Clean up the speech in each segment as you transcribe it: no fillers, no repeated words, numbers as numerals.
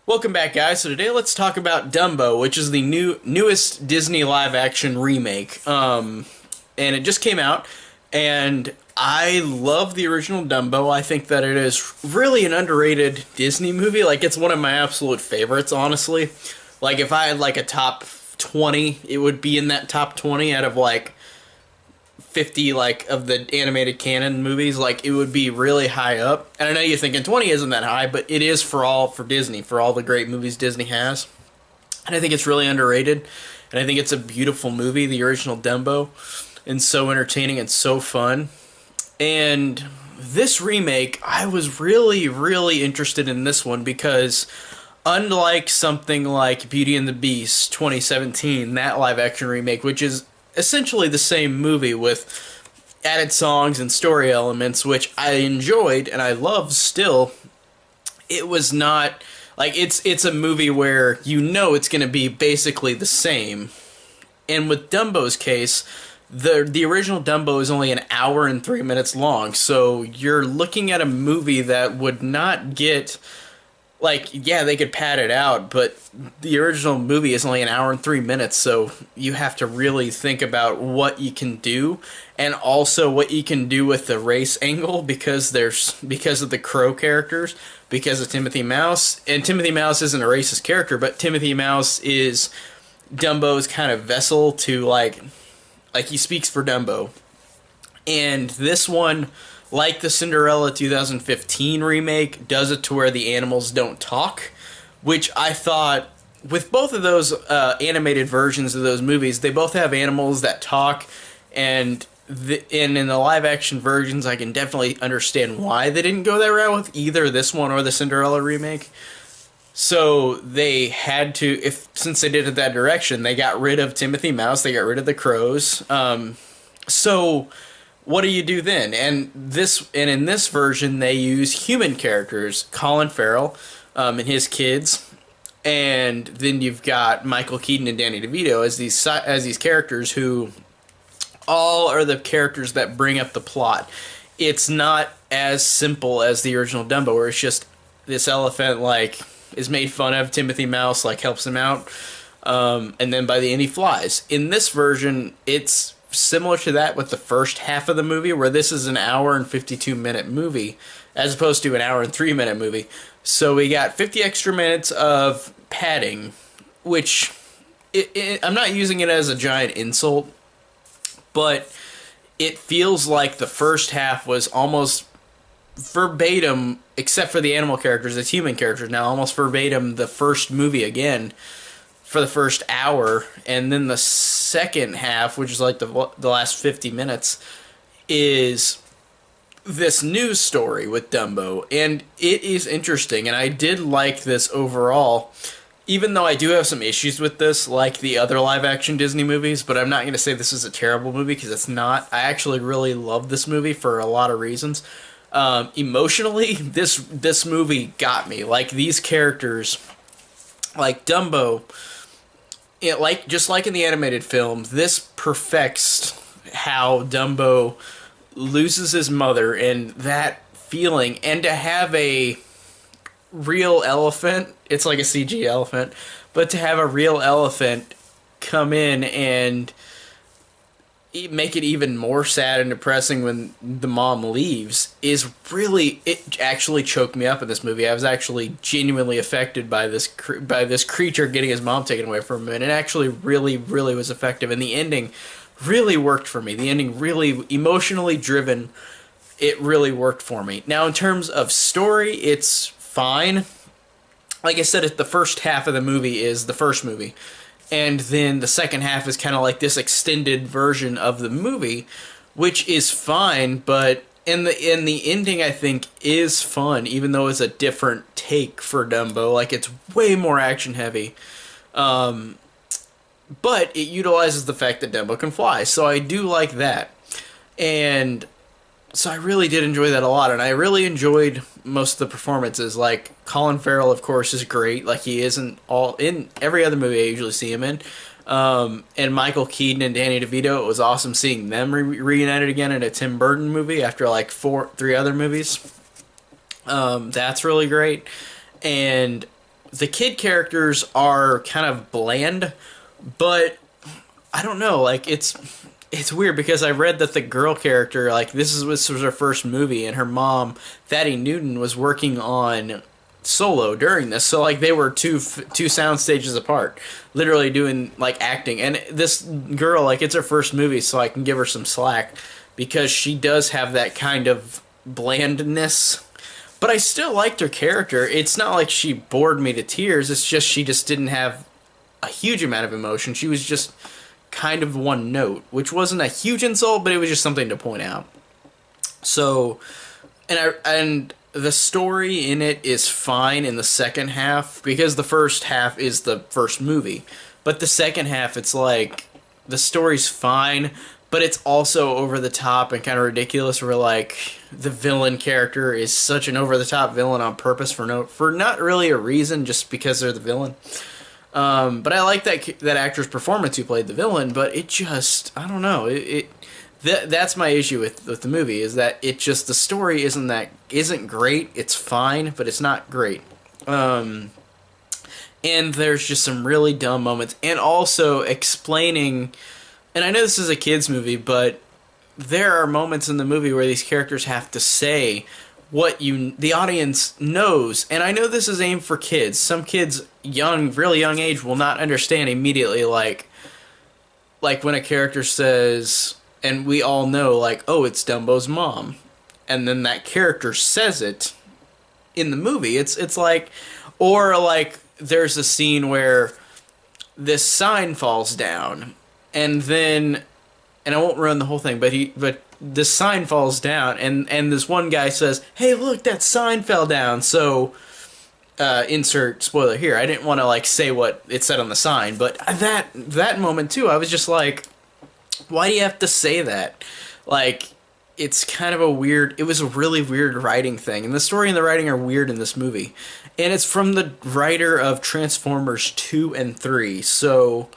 Welcome back, guys. So today let's talk about Dumbo, which is the newest Disney live-action remake. And it just came out, and I love the original Dumbo. I think that it is really an underrated Disney movie. Like, it's one of my absolute favorites, honestly. Like, if I had like a top 20, it would be in that top 20 out of like 50 like of the animated canon movies. Like, it would be really high up. And I know you're thinking 20 isn't that high, but it is for Disney, for all the great movies Disney has. And I think it's really underrated, and I think it's a beautiful movie, the original Dumbo, and so entertaining and so fun. And this remake, I was really interested in this one because unlike something like Beauty and the Beast 2017, that live action remake, which is essentially the same movie with added songs and story elements, which I enjoyed and I love still, it was not like it's a movie where you know it's going to be basically the same. And with Dumbo's case, the original Dumbo is only an hour and 3 minutes long, so you're looking at a movie that would not get, like, yeah, they could pad it out, but the original movie is only an hour and 3 minutes, so you have to really think about what you can do, and also what you can do with the race angle, because of the Crow characters, because of Timothy Mouse. And Timothy Mouse isn't a racist character, but Timothy Mouse is Dumbo's kind of vessel to like he speaks for Dumbo. And this one, like the Cinderella 2015 remake, does it to where the animals don't talk, which I thought, with both of those animated versions of those movies, they both have animals that talk, and in the live action versions, I can definitely understand why they didn't go that route with either this one or the Cinderella remake. So they had to, since they did it that direction, they got rid of Timothy Mouse, they got rid of the crows. So what do you do then? And in this version, they use human characters, Colin Farrell, and his kids, and then you've got Michael Keaton and Danny DeVito as these characters who all are the characters that bring up the plot. It's not as simple as the original Dumbo, where it's just this elephant like is made fun of, Timothy Mouse like helps him out, and then by the end he flies. In this version, it's similar to that with the first half of the movie, where this is an hour and 52-minute movie as opposed to an hour and 3 minute movie. So we got 50 extra minutes of padding, which I'm not using it as a giant insult, but it feels like the first half was almost verbatim, except for the animal characters, it's human characters now, almost verbatim the first movie again for the first hour. And then the second half, which is like the last 50 minutes, is this news story with Dumbo. And it is interesting, and I did like this overall, even though I do have some issues with this, like the other live-action Disney movies, but I'm not going to say this is a terrible movie, because it's not. I actually really love this movie for a lot of reasons. Emotionally, this movie got me. Like, these characters, like Dumbo, just like in the animated film, this perfects how Dumbo loses his mother, and that feeling, and to have a real elephant, it's like a CG elephant, but to have a real elephant come in and make it even more sad and depressing when the mom leaves is really, it actually choked me up in this movie. I was actually genuinely affected by this creature getting his mom taken away from him, and it actually really was effective, and the ending really worked for me. The ending, really emotionally driven, it really worked for me. Now, in terms of story, it's fine. Like I said, the first half of the movie is the first movie, and then the second half is kind of like this extended version of the movie, which is fine, but in the ending, I think, is fun, even though it's a different take for Dumbo. Like, it's way more action heavy, but it utilizes the fact that Dumbo can fly, so I do like that. And so I really did enjoy that a lot, and I really enjoyed most of the performances. Like, Colin Farrell, of course, is great. Like, he isn't in every other movie I usually see him in. And Michael Keaton and Danny DeVito, it was awesome seeing them reunited again in a Tim Burton movie after like three other movies. That's really great. And the kid characters are kind of bland, but I don't know, like it's weird because I read that the girl character, like this was her first movie, and her mom, Thaddy Newton, was working on Solo during this, so like they were two sound stages apart, literally doing like acting. And this girl, like it's her first movie, so I can give her some slack because she does have that kind of blandness. But I still liked her character. It's not like she bored me to tears. It's just she just didn't have a huge amount of emotion. She was just kind of one note, which wasn't a huge insult, but it was just something to point out. So, and the story in it is fine in the second half because the first half is the first movie. But the second half, it's like the story's fine, but it's also over the top and kind of ridiculous. Where like the villain character is such an over the top villain on purpose for not really a reason, just because they're the villain. But I like that actor's performance who played the villain. But it just, I don't know, that's my issue with the movie, is that it just, the story isn't great. It's fine, but it's not great. And there's just some really dumb moments, and also explaining. And I know this is a kids movie, but there are moments in the movie where these characters have to say what the audience knows. And I know this is aimed for kids. Some kids, really young age, will not understand immediately. Like when a character says, and we all know, like, oh, it's Dumbo's mom, and then that character says it in the movie. It's like, or like there's a scene where this sign falls down, and then, and I won't ruin the whole thing, but this sign falls down, and this one guy says, "Hey, look, that sign fell down." So, insert spoiler here. I didn't want to like say what it said on the sign, but that moment too, I was just like, why do you have to say that? Like, it's kind of it was a really weird writing thing, and the story and the writing are weird in this movie, and it's from the writer of Transformers 2 and 3. So,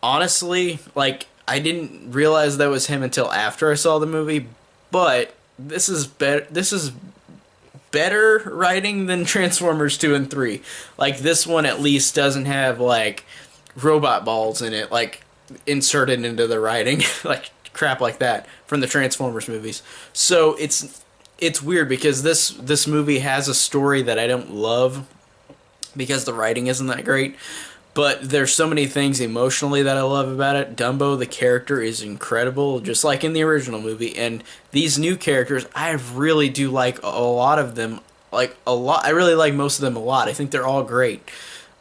honestly, like, I didn't realize that was him until after I saw the movie, but this is better writing than Transformers 2 and 3. Like, this one at least doesn't have, like, robot balls in it, like, inserted into the writing, like, crap like that from the Transformers movies. So, it's weird because this movie has a story that I don't love because the writing isn't that great. But there's so many things emotionally that I love about it. Dumbo, the character, is incredible, just like in the original movie. And these new characters, I really do like a lot of them. Like, a lot. I really like most of them a lot. I think they're all great.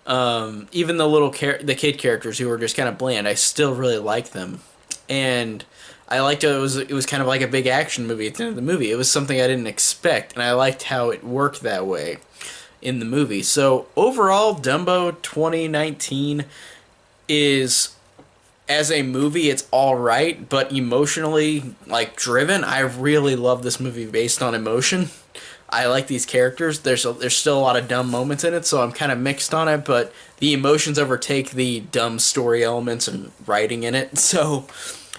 Even the kid characters who are just kind of bland, I still really like them. And I liked it was kind of like a big action movie at the end of the movie. It was something I didn't expect, and I liked how it worked that way in the movie. So overall, Dumbo 2019 is, as a movie, it's all right, but emotionally, like, driven. I really love this movie based on emotion. I like these characters. There's still a lot of dumb moments in it, so I'm kind of mixed on it, but the emotions overtake the dumb story elements and writing in it. So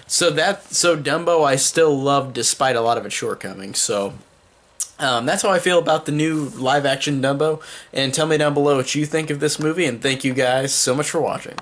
Dumbo I still love despite a lot of its shortcomings. So that's how I feel about the new live-action Dumbo. And tell me down below what you think of this movie, and thank you guys so much for watching.